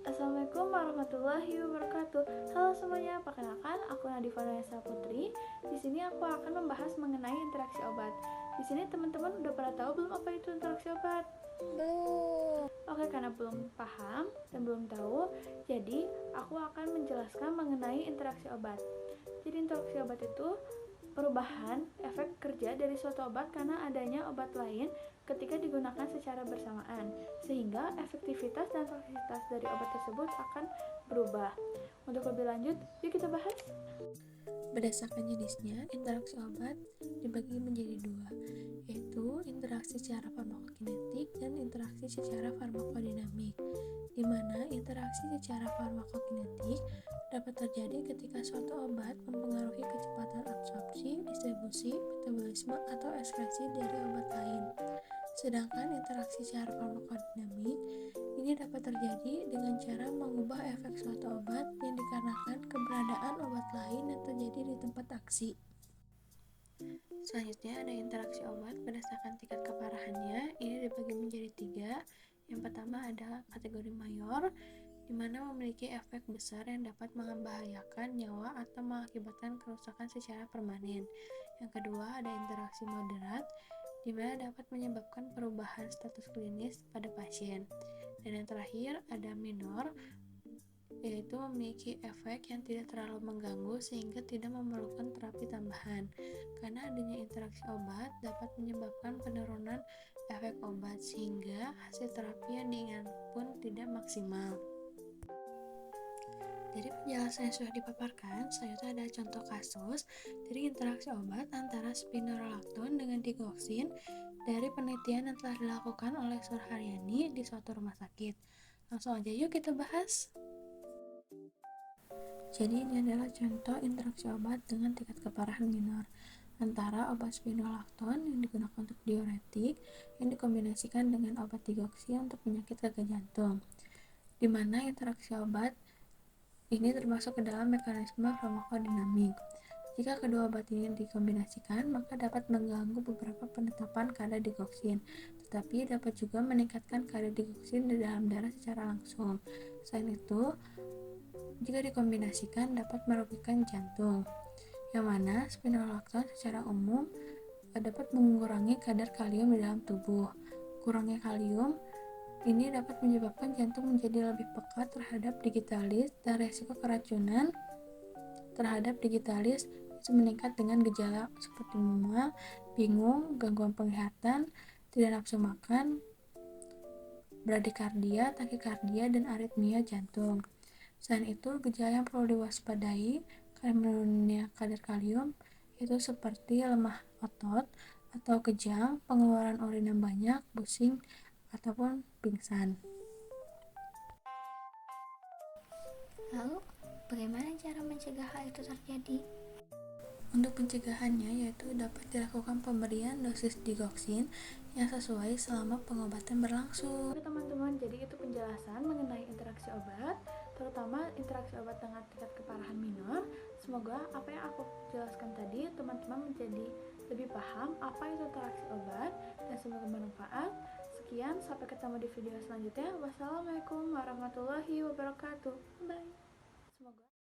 Assalamualaikum warahmatullahi wabarakatuh. Halo semuanya, perkenalkan aku Nadifa Nuresa Putri. Di sini aku akan membahas mengenai interaksi obat. Di sini teman-teman udah pada tahu belum apa itu interaksi obat? Belum. Oke, karena belum paham dan belum tahu, jadi aku akan menjelaskan mengenai interaksi obat. Jadi interaksi obat itu perubahan efek kerja dari suatu obat karena adanya obat lain ketika digunakan secara bersamaan, sehingga efektivitas dan toksisitas dari obat tersebut akan berubah. Untuk lebih lanjut, yuk kita bahas. Berdasarkan jenisnya, interaksi obat dibagi menjadi dua, yaitu interaksi secara farmakokinetik dan interaksi secara farmakodinamik, di mana interaksi secara farmakokinetik dapat terjadi ketika suatu obat mempengaruhi kecepatan absorpsi, distribusi, metabolisme, atau ekskresi dari obat lain. Sedangkan interaksi secara farmakodinamik ini dapat terjadi dengan cara mengubah efek suatu obat yang dikarenakan keberadaan obat lain yang terjadi di tempat aksi. Selanjutnya ada interaksi obat berdasarkan tingkat keparahannya. Ini dibagi menjadi 3. Yang pertama ada kategori mayor, di mana memiliki efek besar yang dapat membahayakan nyawa atau mengakibatkan kerusakan secara permanen. Yang kedua ada interaksi moderat, di mana dapat menyebabkan perubahan status klinis pada pasien. Dan yang terakhir ada minor, yaitu memiliki efek yang tidak terlalu mengganggu sehingga tidak memerlukan terapi tambahan. Karena adanya interaksi obat dapat menyebabkan penurunan efek obat sehingga hasil terapi yang diinginkan pun tidak maksimal. Dari penjelasan yang sudah dipaparkan, selanjutnya ada contoh kasus dari interaksi obat antara spironolakton dengan digoxin dari penelitian yang telah dilakukan oleh Surharyani di suatu rumah sakit. Langsung aja yuk kita bahas. Jadi ini adalah contoh interaksi obat dengan tingkat keparahan minor antara obat spironolakton yang digunakan untuk diuretik yang dikombinasikan dengan obat digoxin untuk penyakit gagal jantung, di mana interaksi obat ini termasuk ke dalam mekanisme farmakodinamik. Jika kedua obat ini dikombinasikan, maka dapat mengganggu beberapa penetapan kadar digoxin, tetapi dapat juga meningkatkan kadar digoxin di dalam darah secara langsung. Selain itu, jika dikombinasikan dapat merugikan jantung, yang mana spironolakton secara umum dapat mengurangi kadar kalium di dalam tubuh. Kurangnya kalium ini dapat menyebabkan jantung menjadi lebih peka terhadap digitalis dan resiko keracunan terhadap digitalis bisa meningkat dengan gejala seperti mual, bingung, gangguan penglihatan, tidak nafsu makan, bradikardia, takikardia, dan aritmia jantung. Selain itu, gejala yang perlu diwaspadai karena menurunnya kadar kalium itu seperti lemah otot atau kejang, pengeluaran urin yang banyak, pusing, ataupun pingsan. Lalu, bagaimana cara mencegah hal itu terjadi? Untuk pencegahannya yaitu dapat dilakukan pemberian dosis digoxin yang sesuai selama pengobatan berlangsung. Oke teman-teman, jadi itu penjelasan mengenai interaksi obat, terutama interaksi obat dengan tingkat keparahan minor. Semoga apa yang aku jelaskan tadi teman-teman menjadi lebih paham apa itu interaksi obat dan semoga bermanfaat. Sekian, sampai ketemu di video selanjutnya. Wassalamualaikum warahmatullahi wabarakatuh. Bye. Semoga